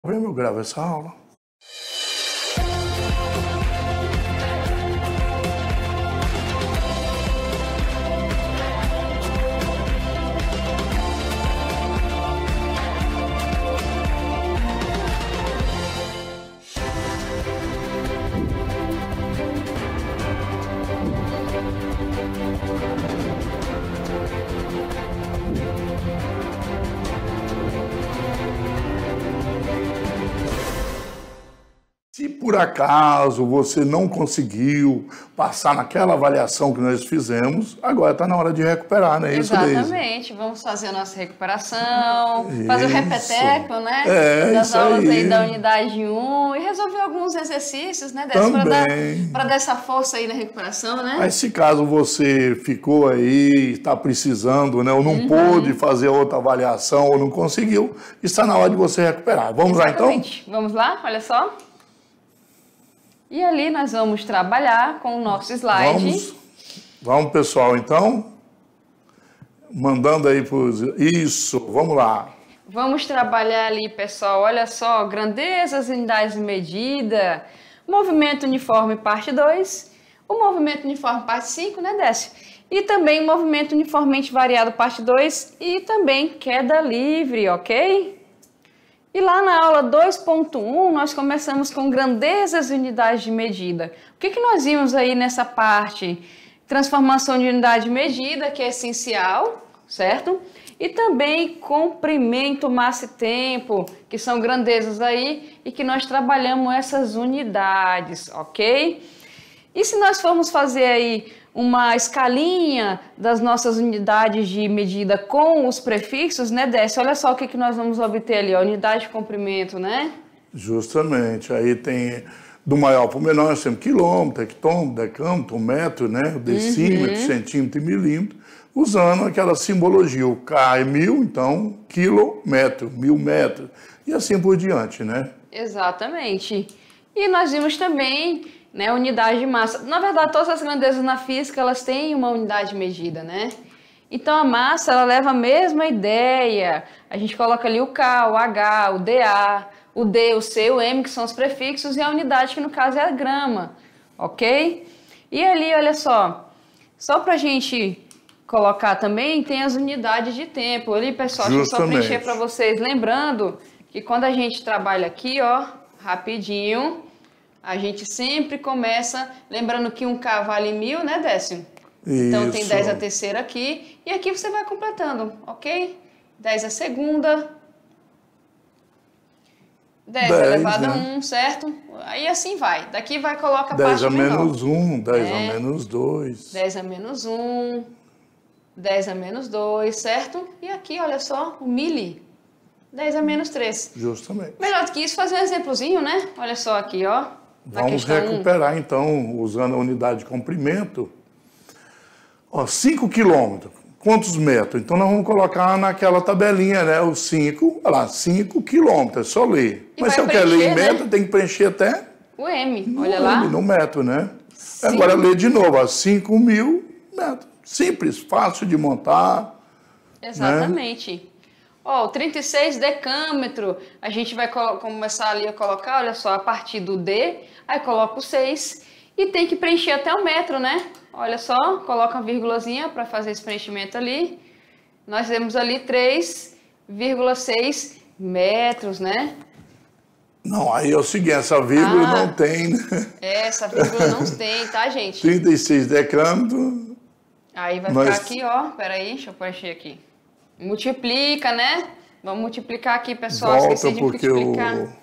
Eu gravo essa aula. Se por acaso você não conseguiu passar naquela avaliação que nós fizemos, agora está na hora de recuperar, não é isso, Deise? Exatamente. Vamos fazer a nossa recuperação, fazer o repeteco, né? Das isso aulas aí da unidade 1 e resolver alguns exercícios, né, Deise? Para dar essa força aí na recuperação, né? Mas se caso você ficou aí, está precisando, né, ou não pôde fazer outra avaliação, ou não conseguiu, está na hora de você recuperar. Vamos lá, então? Vamos lá? Olha só. E ali nós vamos trabalhar com o nosso slide. Vamos pessoal, então. Mandando aí para os... Isso, vamos lá. Vamos trabalhar ali, pessoal. Olha só, grandezas, unidades de medida, movimento uniforme parte 2, o movimento uniforme parte 5, né, Décio? E também o movimento uniformemente variado parte 2 e também queda livre, ok? E lá na aula 2.1, nós começamos com grandezas e unidades de medida. O que nós vimos aí nessa parte? Transformação de unidade de medida, que é essencial, certo? E também comprimento, massa e tempo, que são grandezas aí e que nós trabalhamos essas unidades, ok? E se nós formos fazer aí uma escalinha das nossas unidades de medida com os prefixos, né, Décio? Olha só o que nós vamos obter ali, a unidade de comprimento, né? Justamente, aí tem do maior para o menor, nós temos quilômetro, hectômetro, decâmetro, metro, né, o decímetro, centímetro e milímetro, usando aquela simbologia, o K é 1000, então quilômetro, 1000 metros, e assim por diante, né? Exatamente. E nós vimos também, né, unidade de massa. Na verdade, todas as grandezas na física, elas têm uma unidade de medida, né? Então, a massa, ela leva a mesma ideia. A gente coloca ali o K, o H, o DA, o D, o C, o M, que são os prefixos, e a unidade, que no caso é a grama, ok? E ali, olha só pra gente colocar também, tem as unidades de tempo. Ali, pessoal, deixa eu só preencher para vocês. Lembrando que quando a gente trabalha aqui, ó, rapidinho, a gente sempre começa, lembrando que um K vale 1000, né, Décio? Então tem 10 a terceira aqui, e aqui você vai completando, ok? 10 a segunda, 10 elevado a 1, certo? Aí assim vai, daqui vai colocar a parte menor. 10 a menos 1, 10 a menos 2. 10 a menos 1, 10 a menos 2, certo? E aqui, olha só, o mili, 10 a menos 3. Justamente. Melhor do que isso, fazer um exemplozinho, né? Olha só aqui, ó. Vamos recuperar, então, usando a unidade de comprimento. Ó, 5 quilômetros. Quantos metros? Então, nós vamos colocar naquela tabelinha, né? Os 5, olha lá, 5 quilômetros, é só ler. Mas se eu quero ler em metro, tem que preencher até... o M, olha lá. No metro, né? Agora, ler de novo, ó, 5.000 metros. Simples, fácil de montar. Exatamente. Né? Ó, o 36 decâmetro, a gente vai começar ali a colocar, olha só, a partir do D, aí coloca o 6 e tem que preencher até o metro, né? Olha só, coloca uma vírgulazinha para fazer esse preenchimento ali. Nós temos ali 3,6 metros, né? Não, aí é o seguinte, essa vírgula não tem, né? Essa vírgula não tem, tá, gente? 36 decâmetro. Aí vai ficar aqui, ó, peraí, deixa eu preencher aqui. Multiplica, né? Vamos multiplicar aqui, pessoal. Volta porque multiplicar.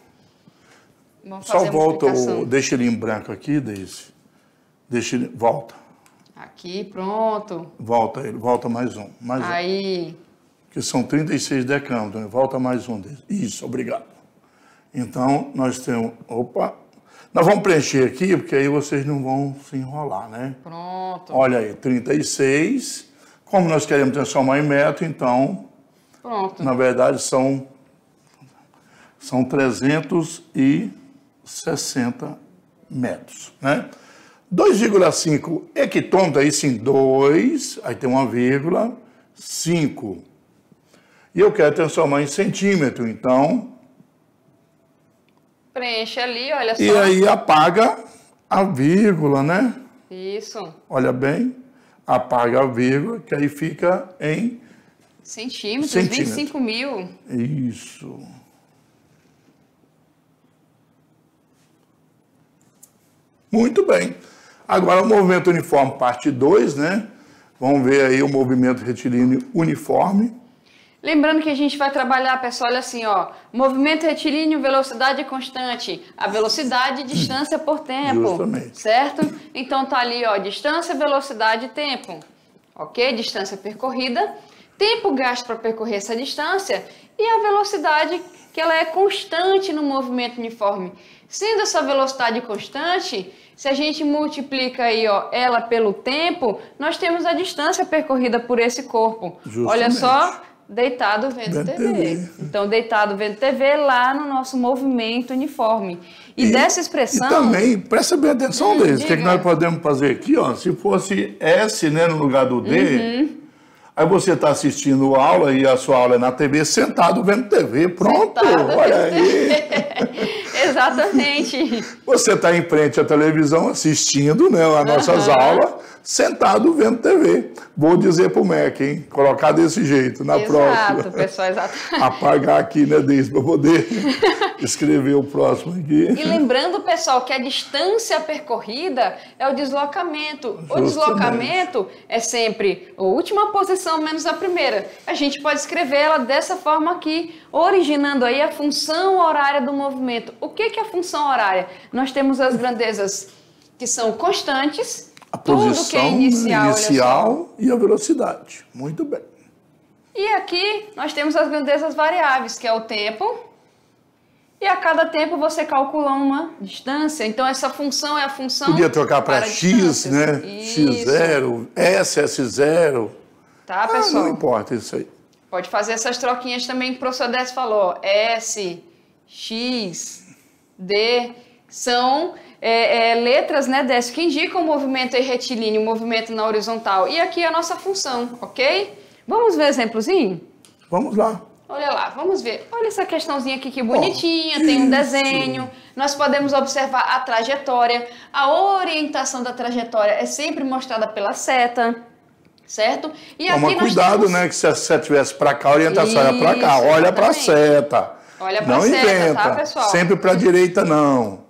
Vamos fazer só volta, deixa ele em branco aqui, Deise. Deixa ele, volta. Aqui, pronto. Volta ele, volta mais um. Aí. Que são 36 decâmetros, né? Volta mais um deles. Isso, obrigado. Então, nós temos, nós vamos preencher aqui, porque aí vocês não vão se enrolar, né? Pronto. Olha aí, 36. Como nós queremos transformar em metro, então, pronto. Na verdade, são 360 metros, né? 2,5 hectômetros, aí sim, 2, aí tem uma vírgula, 5. E eu quero transformar em centímetro, então, Preenche ali, olha só. E aí apaga a vírgula, né? Isso. Olha bem, apaga a vírgula, que aí fica em Centímetros, centímetro. 25 mil. Isso. Muito bem. Agora o movimento uniforme, parte 2, né? Vamos ver aí o movimento retilíneo uniforme. Lembrando que a gente vai trabalhar, pessoal, olha assim, ó. Movimento retilíneo, velocidade constante. A velocidade, distância por tempo. Justamente. Certo? Então tá ali, ó, distância, velocidade e tempo. Ok? Distância percorrida. Tempo gasto para percorrer essa distância. E a velocidade, que ela é constante no movimento uniforme. Sendo essa velocidade constante, se a gente multiplica aí, ó, ela pelo tempo, nós temos a distância percorrida por esse corpo. Justamente. Olha só, deitado vendo TV. Então, deitado vendo TV lá no nosso movimento uniforme. E dessa expressão... E também, presta bem atenção, Deise, o que nós podemos fazer aqui, ó, se fosse S, né, no lugar do D... Aí você está assistindo aula e a sua aula é na TV, sentado vendo TV, pronto, olha aí. Exatamente. Você está em frente à televisão assistindo, né, as nossas aulas, sentado vendo TV. Vou dizer para o MEC, hein, colocar desse jeito na próxima. Exato, pessoal, exato. Apagar aqui, né, Deise, para poder escrever o próximo aqui. E lembrando, pessoal, que a distância percorrida é o deslocamento. Justamente. O deslocamento é sempre a última posição menos a primeira. A gente pode escrever ela dessa forma aqui, originando aí a função horária do movimento. O que é a função horária? Nós temos as grandezas que são constantes, A tudo posição que é inicial e a velocidade. Muito bem. E aqui nós temos as grandezas variáveis, que é o tempo. E a cada tempo você calcula uma distância. Então, essa função é a função... Podia trocar para X, né? X0, SS0. Tá, pessoal? Não importa isso aí. Pode fazer essas troquinhas também que o professor Décio falou. S, X, D, são letras, né, Décio, que indicam o movimento retilíneo, o movimento na horizontal. E aqui é a nossa função, ok? Vamos ver exemplozinho? Vamos lá. Olha lá, vamos ver. Olha essa questãozinha aqui que bonitinha, tem um desenho. Nós podemos observar a trajetória. A orientação da trajetória é sempre mostrada pela seta, certo? E Toma aqui nós cuidado, temos... né? Que se a seta estivesse para cá, a orientação era para cá. Isso, Olha para a exatamente. seta. Olha pra não seta, inventa. tá, pessoal? Sempre para a direita, não.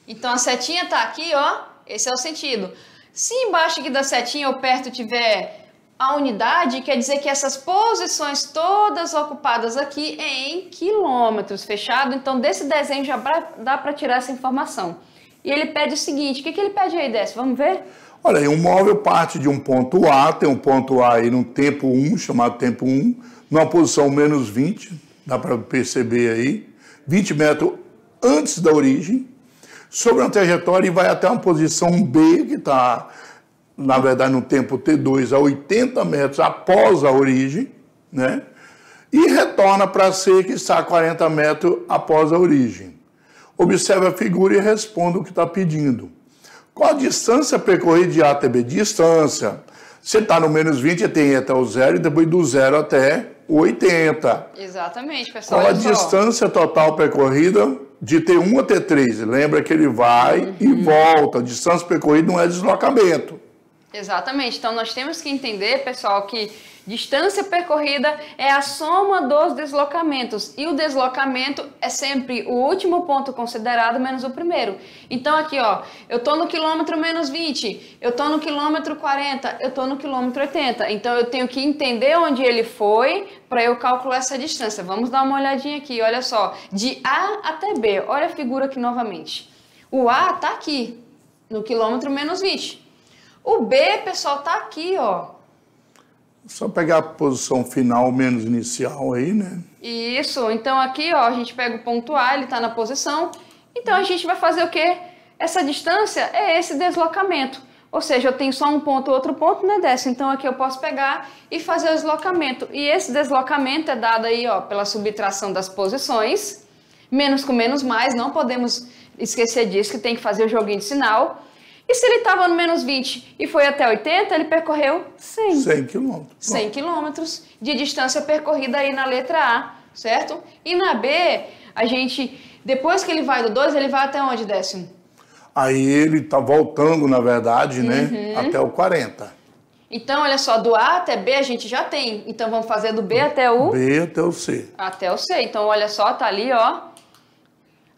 Então a setinha tá aqui, ó. Esse é o sentido. Se embaixo aqui da setinha ou perto tiver a unidade, quer dizer que essas posições todas ocupadas aqui é em quilômetros, fechado? Então desse desenho já dá para tirar essa informação. E ele pede o seguinte, o que ele pede aí, Décio? Vamos ver? Olha aí, um móvel parte de um ponto A, tem um ponto A aí no tempo 1, chamado tempo 1, numa posição menos 20, dá para perceber aí, 20 metros antes da origem, sobre uma trajetória e vai até uma posição B, que está, na verdade, no tempo T2, a 80 metros após a origem, né? E retorna para C, que está a 40 metros após a origem. Observe a figura e responda o que está pedindo. Qual a distância percorrida de A até B? Distância. Você está no menos 20, tem ir até o 0 e depois do 0 até o 80. Exatamente, pessoal. Qual a distância total percorrida de T1 a T3? Lembra que ele vai e volta. A distância percorrida não é deslocamento. Exatamente. Então, nós temos que entender, pessoal, que distância percorrida é a soma dos deslocamentos. E o deslocamento é sempre o último ponto considerado menos o primeiro. Então, aqui, ó, eu tô no quilômetro menos 20, eu tô no quilômetro 40, eu tô no quilômetro 80. Então, eu tenho que entender onde ele foi para eu calcular essa distância. Vamos dar uma olhadinha aqui, olha só. De A até B, olha a figura aqui novamente. O A tá aqui, no quilômetro menos 20. O B, pessoal, tá aqui, ó. Só pegar a posição final menos inicial aí, né? Isso. Então, aqui, ó, a gente pega o ponto A, ele tá na posição. Então, a gente vai fazer o quê? Essa distância é esse deslocamento. Ou seja, eu tenho só um ponto, outro ponto, né, Décio? Então, aqui eu posso pegar e fazer o deslocamento. E esse deslocamento é dado aí, ó, pela subtração das posições. Menos com menos mais, não podemos esquecer disso, que tem que fazer o joguinho de sinal. E se ele estava no menos 20 e foi até 80, ele percorreu 100. 100 quilômetros. 100 quilômetros de distância percorrida aí na letra A. certo? E na B, a gente, depois que ele vai do 2, ele vai até onde, Décio? Aí ele está voltando, na verdade, né, até o 40. Então, olha só, do A até B a gente já tem. Então, vamos fazer do B até o... B até o C. Até o C. Então, olha só, tá ali, ó.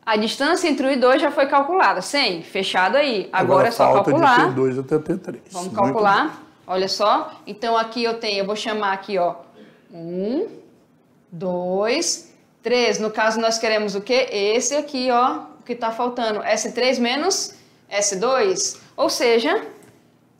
A distância entre 1 e 2 já foi calculada. 100, fechado aí. Agora é só calcular. Falta de T2 até T3. Vamos calcular. Olha só. Então, aqui eu vou chamar aqui, ó. 1, 2, 3. No caso, nós queremos o quê? Esse aqui, ó, o que tá faltando. S3 menos S2. Ou seja,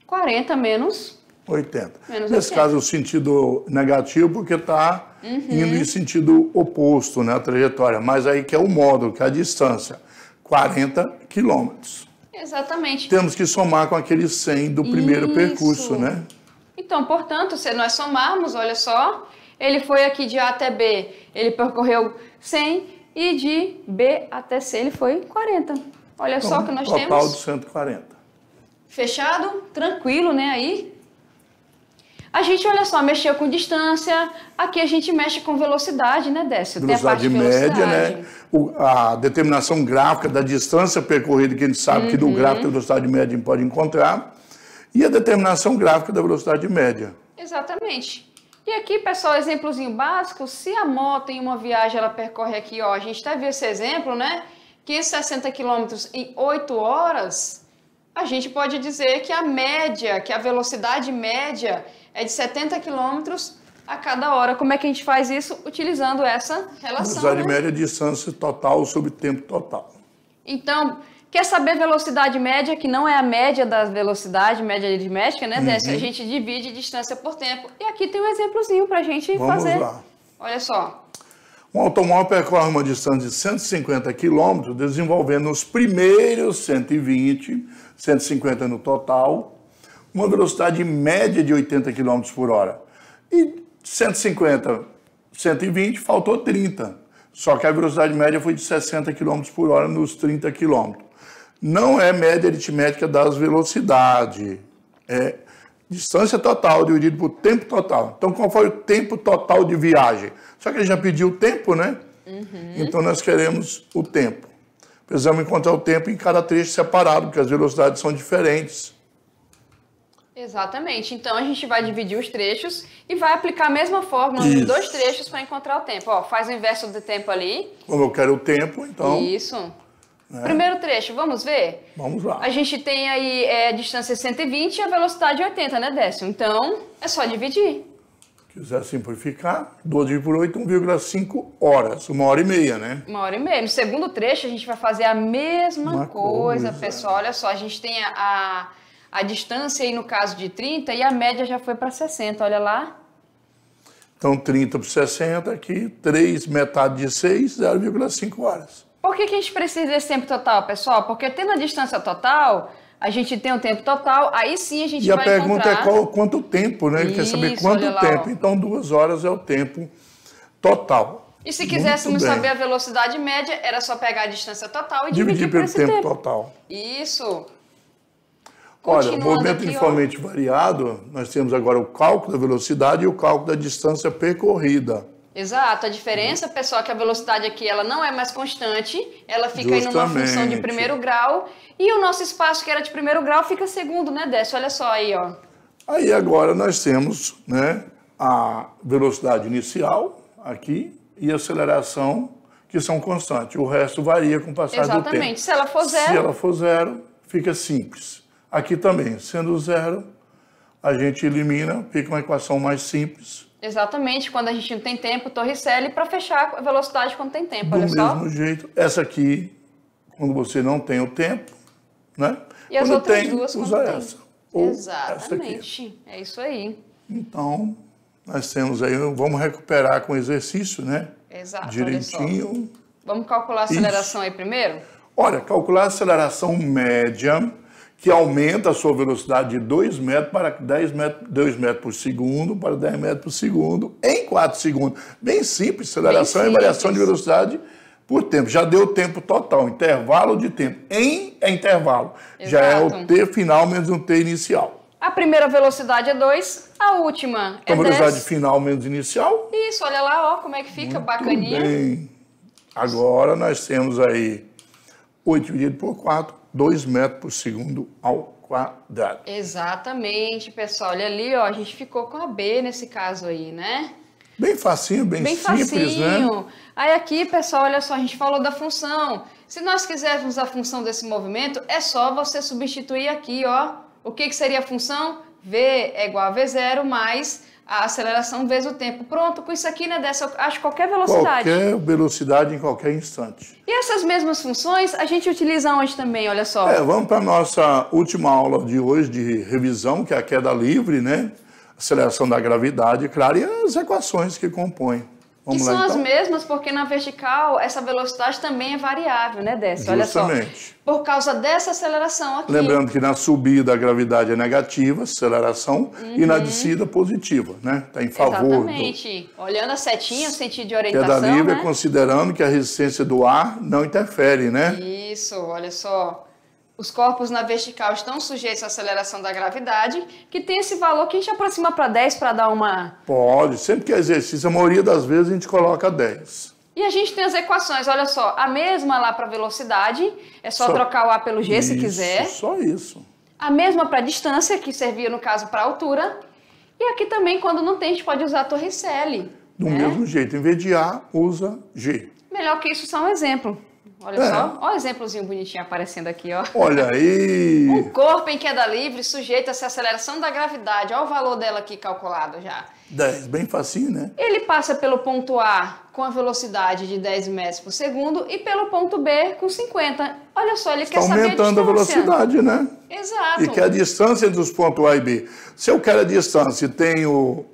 40 menos 80. Menos Nesse 80. caso, o sentido negativo, porque está indo em sentido oposto, né, a trajetória. Mas aí que é o módulo, que é a distância, 40 quilômetros. Exatamente. Temos que somar com aquele 100 do primeiro percurso, né? Então, portanto, se nós somarmos, olha só, ele foi aqui de A até B, ele percorreu 100 e de B até C ele foi 40. Olha Então, só que nós total temos. de 140. Fechado, tranquilo, né, aí. A gente, olha só, mexeu com distância, aqui a gente mexe com velocidade, né, Décio? Velocidade média, né? A determinação gráfica da distância percorrida, que a gente sabe que do gráfico da velocidade média a gente pode encontrar, e a determinação gráfica da velocidade média. Exatamente. E aqui, pessoal, exemplozinho básico, se a moto em uma viagem ela percorre aqui, ó, a gente até viu esse exemplo, né? 560 km em 8 horas, a gente pode dizer que a média, que a velocidade média é de 70 km a cada hora. Como é que a gente faz isso? Utilizando essa relação, Velocidade né? média é distância total sobre tempo total. Então, quer saber velocidade média, que não é a média da velocidade, média aritmética, né, Décio? A gente divide distância por tempo. E aqui tem um exemplozinho para a gente fazer. Vamos lá. Olha só. Um automóvel percorre uma distância de 150 km, desenvolvendo os primeiros 120, 150 no total, uma velocidade média de 80 km por hora. E 150, 120, faltou 30. Só que a velocidade média foi de 60 km por hora nos 30 km. Não é média aritmética das velocidades. É distância total dividido por tempo total. Então, qual foi o tempo total de viagem? Só que ele já pediu o tempo, né? Então, nós queremos o tempo. Precisamos encontrar o tempo em cada trecho separado, porque as velocidades são diferentes. Exatamente. Então, a gente vai dividir os trechos e vai aplicar a mesma fórmula nos dois trechos para encontrar o tempo. Ó, faz o inverso do tempo ali. Como eu quero o tempo, então... Isso. Primeiro trecho, vamos ver? Vamos lá. A gente tem aí a distância 120 e a velocidade 80, né, Décio? Então, é só dividir. Se quiser simplificar, 12 por 8, 1,5 horas. 1h30, né? 1h30. No segundo trecho, a gente vai fazer a mesma coisa, pessoal. Olha só, a gente tem a distância aí, no caso de 30, e a média já foi para 60, olha lá. Então, 30 por 60 aqui, 3 metade de 6, 0,5 horas. Por que a gente precisa desse tempo total, pessoal? Porque tendo a distância total, a gente tem o tempo total, aí sim a gente vai encontrar... E a pergunta é quanto tempo, né? Ele quer saber quanto tempo. Então, 2 horas é o tempo total. E se quiséssemos saber a velocidade média, era só pegar a distância total e dividir por pelo esse tempo total. Isso. Olha, o movimento uniformemente variado, nós temos agora o cálculo da velocidade e o cálculo da distância percorrida. Exato. A diferença, pessoal, é que a velocidade aqui ela não é mais constante, ela fica aí numa função de primeiro grau, e o nosso espaço, que era de primeiro grau, fica segundo, né, Décio? Olha só aí, ó. Aí agora nós temos, né, a velocidade inicial aqui e a aceleração, que são constantes. O resto varia com o passar do tempo. Exatamente. Se ela for zero... Se ela for zero, fica simples. Aqui também, sendo zero, a gente elimina, fica uma equação mais simples. Exatamente, quando a gente não tem tempo, Torricelli, para fechar a velocidade quando tem tempo, olha só. Do mesmo jeito, essa aqui, quando você não tem o tempo, né? E as quando outras tem, duas, usa essa. Ou exatamente, essa aqui. É isso aí. Então, nós temos aí, vamos recuperar com exercício, né? Exato, direitinho. Vamos calcular a aceleração aí primeiro? Olha, calcular a aceleração média, que aumenta a sua velocidade de 2 metros para 2 metros por segundo, para 10 metros por segundo, em 4 segundos. Bem simples, aceleração e variação de velocidade por tempo. Já deu o tempo total, intervalo de tempo. Em intervalo. Exato. Já é o T final menos um T inicial. A primeira velocidade é 2, a última é Então, velocidade 10. final menos inicial. Isso, olha lá, ó, como é que fica, Muito bacaninha. bem. Agora nós temos aí 8 dividido por 4, 2 metros por segundo ao quadrado. Exatamente, pessoal. Olha ali, ó, a gente ficou com a B nesse caso aí, né? Bem facinho, bem simples, facinho. né? Aí aqui, pessoal, olha só, a gente falou da função. Se nós quisermos a função desse movimento, é só você substituir aqui, ó. O que seria a função? V é igual a V0 mais a aceleração vezes o tempo. Pronto, com isso aqui, né, dessa, eu acho qualquer velocidade. Qualquer velocidade em qualquer instante. E essas mesmas funções a gente utiliza onde também, olha só. Vamos para a nossa última aula de hoje de revisão, que é a queda livre, né? Aceleração da gravidade, claro, e as equações que compõem. Vamos que lá, são então? as mesmas, porque na vertical essa velocidade também é variável, né, Décio? Olha só. Justamente. Por causa dessa aceleração aqui. Lembrando que na subida a gravidade é negativa, aceleração, e na descida positiva, né? Está em favor. Exatamente. Olhando a setinha, o sentido de Queda orientação, livre né? considerando que a resistência do ar não interfere, né? Isso, olha só. Os corpos na vertical estão sujeitos à aceleração da gravidade, que tem esse valor que a gente aproxima para 10 para dar uma... Pode, sempre que é exercício, a maioria das vezes a gente coloca 10. E a gente tem as equações, olha só, a mesma lá para velocidade, é só trocar o A pelo G se quiser. Só isso. A mesma para distância, que servia no caso para altura. E aqui também, quando não tem, a gente pode usar a Torricelli. Do mesmo jeito, em vez de A, usa G. Melhor que isso, só um exemplo. Olha só, olha o exemplozinho bonitinho aparecendo aqui, ó. Olha aí. Um corpo em queda livre sujeita-se à aceleração da gravidade. Olha o valor dela aqui calculado já. 10, bem facinho, né? Ele passa pelo ponto A com a velocidade de 10 metros por segundo e pelo ponto B com 50. Olha só, ele quer saber a distância. Aumentando a velocidade, né? Exato. E que a distância dos pontos A e B. Se eu quero a distância e tenho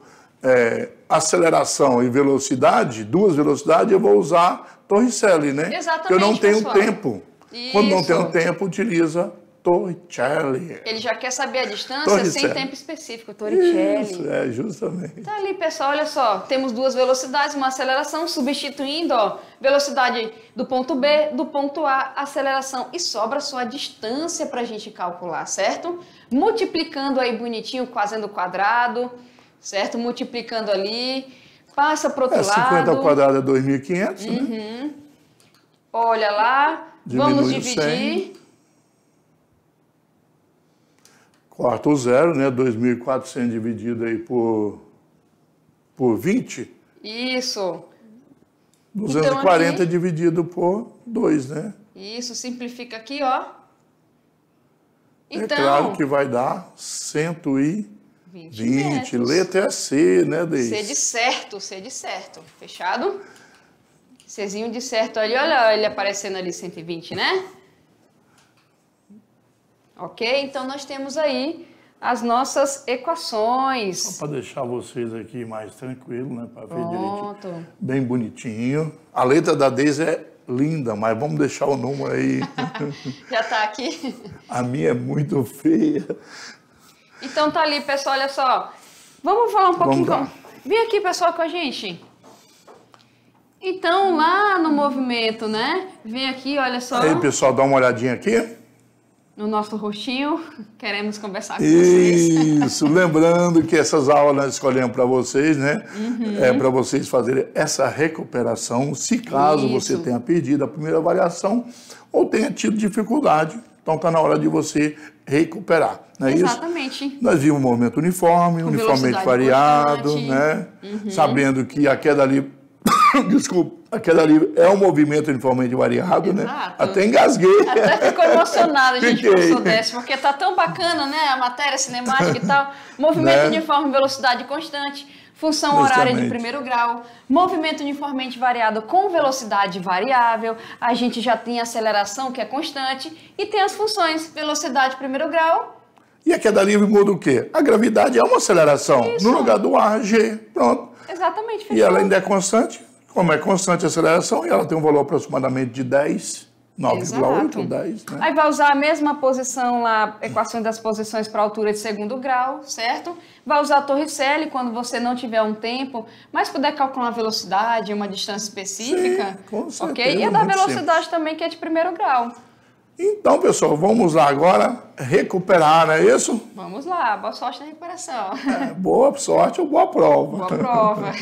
aceleração e velocidade, duas velocidades, eu vou usar Torricelli, né? Exatamente, porque eu não tenho pessoal. tempo. Isso. Quando não tenho tempo, utiliza Torricelli. Ele já quer saber a distância Torricelli. sem tempo específico, Torricelli. Isso, justamente. Tá ali, pessoal, olha só. Temos duas velocidades, uma aceleração, substituindo, ó, velocidade do ponto B, do ponto A, aceleração. E sobra só a distância pra gente calcular, certo? Multiplicando aí bonitinho, fazendo quadrado, certo? Multiplicando ali, passa pro outro 50 lado. ao quadrado é 2.500, né? Olha lá, vamos Diminui o dividir. 100. Corta o zero, né? 2.400 dividido aí por 20. Isso. 240 Então, aqui- dividido por 2, né? Isso, simplifica aqui, ó. Então, É claro que vai dar 120. 20 metros. Letra C, né, Deise? C de certo. Fechado? Czinho de certo ali, olha ele aparecendo ali, 120, né? Ok? Então, nós temos aí as nossas equações. Só para deixar vocês aqui mais tranquilos, né? Para ver direitinho. Pronto. Bem bonitinho. A letra da Deise é linda, mas vamos deixar o número aí. Já tá aqui? A minha é muito feia. Então, tá ali, pessoal, olha só. Vamos falar um pouquinho. Vamos lá. Vem aqui, pessoal, com a gente. Então, lá no movimento, né? Vem aqui, olha só. Aí, pessoal, dá uma olhadinha aqui. No nosso rostinho, queremos conversar com vocês. Isso, lembrando que essas aulas nós escolhemos para vocês, né? É para vocês fazerem essa recuperação, se caso você Isso. tenha perdido a primeira avaliação ou tenha tido dificuldade, então está na hora de você recuperar, não é isso? Exatamente. Nós vimos um movimento uniforme, uniformemente velocidade variado, constante. né? Sabendo que a queda livre, desculpa, a queda livre é um movimento uniformemente variado, né? Exato. Até engasguei. Até ficou emocionada, gente, Fiquei. professor Décio, porque tá tão bacana, né? A matéria cinemática e tal. Movimento Né? uniforme, velocidade constante, função horária de Justamente. primeiro grau, movimento uniformemente variado com velocidade variável, a gente já tem aceleração, que é constante, e tem as funções velocidade primeiro grau. E a queda livre muda o quê? A gravidade é uma aceleração. Isso. No lugar do ar, G. Pronto. Exatamente, fechou. E ela ainda é constante. Como é constante a aceleração, e ela tem um valor aproximadamente de 10, 9,8, 10, né? Aí vai usar a mesma posição lá, equação das posições para altura de segundo grau, certo? Vai usar a Torricelli quando você não tiver um tempo, mas puder calcular uma velocidade, uma distância específica, Sim, com certeza, ok? E a da muito velocidade também, que é de primeiro grau. Então, pessoal, vamos lá agora recuperar, não é isso? Vamos lá, boa sorte na recuperação. Boa sorte ou boa prova. Boa prova.